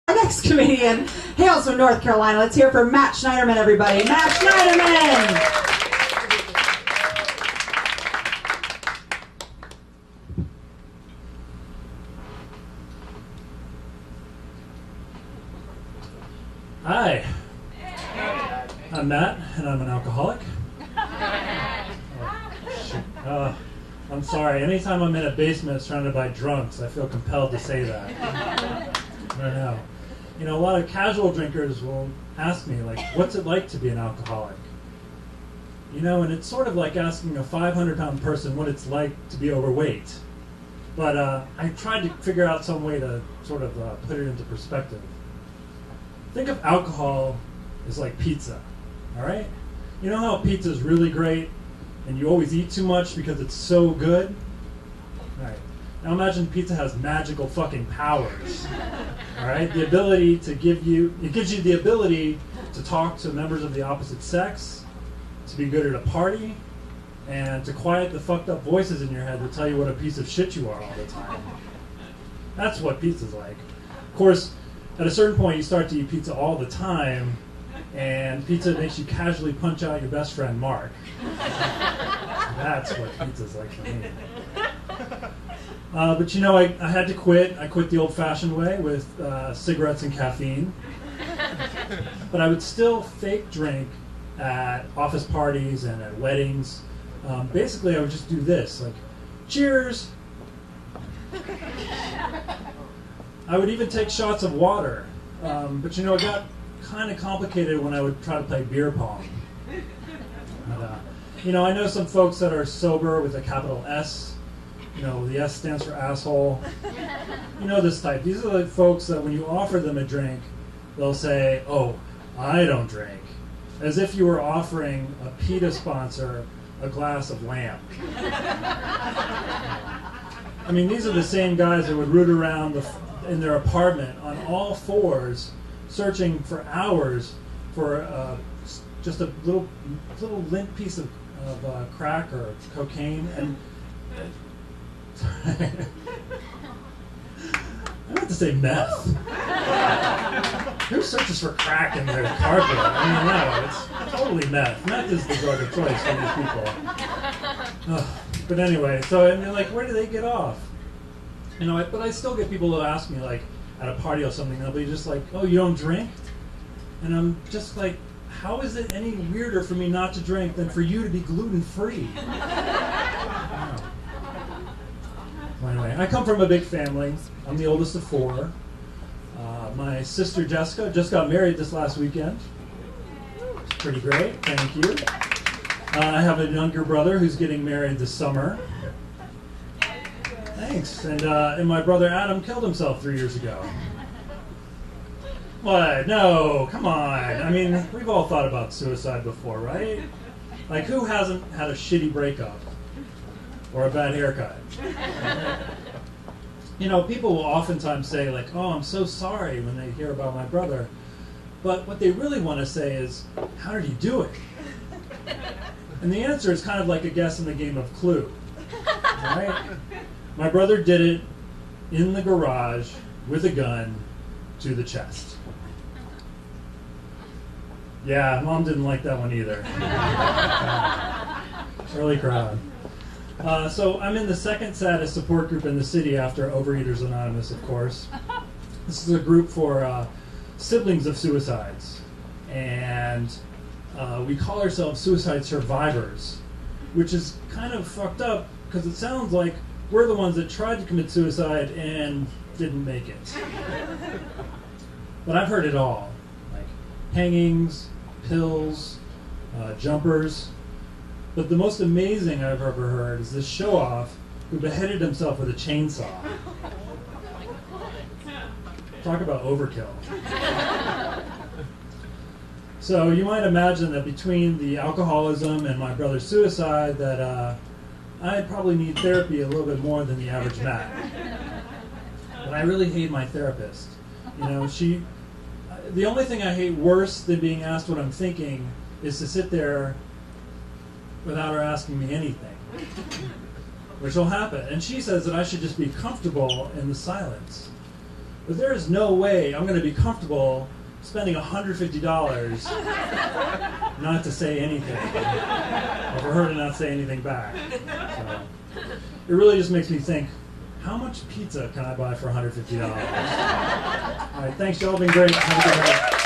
Our next comedian hails from North Carolina. Let's hear from Matt Schneiderman, everybody. Matt Schneiderman! Hi, I'm Matt, and I'm an alcoholic. I'm sorry, anytime I'm in a basement surrounded by drunks, I feel compelled to say that. I don't know. You know, a lot of casual drinkers will ask me, like, what's it like to be an alcoholic? You know, and it's sort of like asking a 500-pound person what it's like to be overweight. But I tried to figure out some way to sort of put it into perspective. Think of alcohol as like pizza, all right? You know how pizza is really great and you always eat too much because it's so good? All right. Now imagine pizza has magical fucking powers, all right? The ability to it gives you the ability to talk to members of the opposite sex, to be good at a party, and to quiet the fucked up voices in your head that tell you what a piece of shit you are all the time. That's what pizza's like. Of course, at a certain point, you start to eat pizza all the time, and pizza makes you casually punch out your best friend, Mark. That's what pizza's like for me. But you know, I had to quit. I quit the old-fashioned way with cigarettes and caffeine. But I would still fake drink at office parties and at weddings. Basically, I would just do this, like, cheers! I would even take shots of water, but you know, it got kind of complicated when I would try to play beer pong. But, you know, I know some folks that are sober with a capital S. You know, the S stands for asshole. You know this type. These are the folks that when you offer them a drink, they'll say, "Oh, I don't drink," as if you were offering a PETA sponsor a glass of lamb. I mean, these are the same guys that would root around in their apartment on all fours, searching for hours for just a little lint piece of crack or cocaine. And I meant to say meth. Who searches for crack in their carpet? I mean, no, it's totally meth. Meth is the drug of choice for these people. But anyway, so and they're like, where do they get off? You know, but I still get people who ask me, like, at a party or something, they'll be just like, "Oh, you don't drink?" And I'm just like, how is it any weirder for me not to drink than for you to be gluten-free? Well, anyway, I come from a big family. I'm the oldest of four. My sister Jessica just got married this last weekend. It's pretty great, thank you. I have a younger brother who's getting married this summer. Thanks. And my brother Adam killed himself 3 years ago. What? No, come on. I mean, we've all thought about suicide before, right? Like, who hasn't had a shitty breakup? Or a bad haircut? You know, people will oftentimes say, like, "Oh, I'm so sorry," when they hear about my brother. But what they really want to say is, how did he do it? And the answer is kind of like a guess in the game of Clue. Right? My brother did it in the garage with a gun to the chest. Yeah, Mom didn't like that one either. Early crowd. So I'm in the second saddest support group in the city after Overeaters Anonymous, of course. This is a group for siblings of suicides. And we call ourselves suicide survivors, which is kind of fucked up because it sounds like we're the ones that tried to commit suicide and didn't make it. But I've heard it all, like hangings, pills, jumpers. But the most amazing I've ever heard is this show-off who beheaded himself with a chainsaw. Talk about overkill. So you might imagine that between the alcoholism and my brother's suicide that I probably need therapy a little bit more than the average Matt. But I really hate my therapist. You know, the only thing I hate worse than being asked what I'm thinking is to sit there without her asking me anything, which will happen. And she says that I should just be comfortable in the silence. But there is no way I'm going to be comfortable spending $150 not to say anything, or for her to not say anything back. So it really just makes me think, how much pizza can I buy for $150? All right, thanks, y'all. Been great. Have a good night.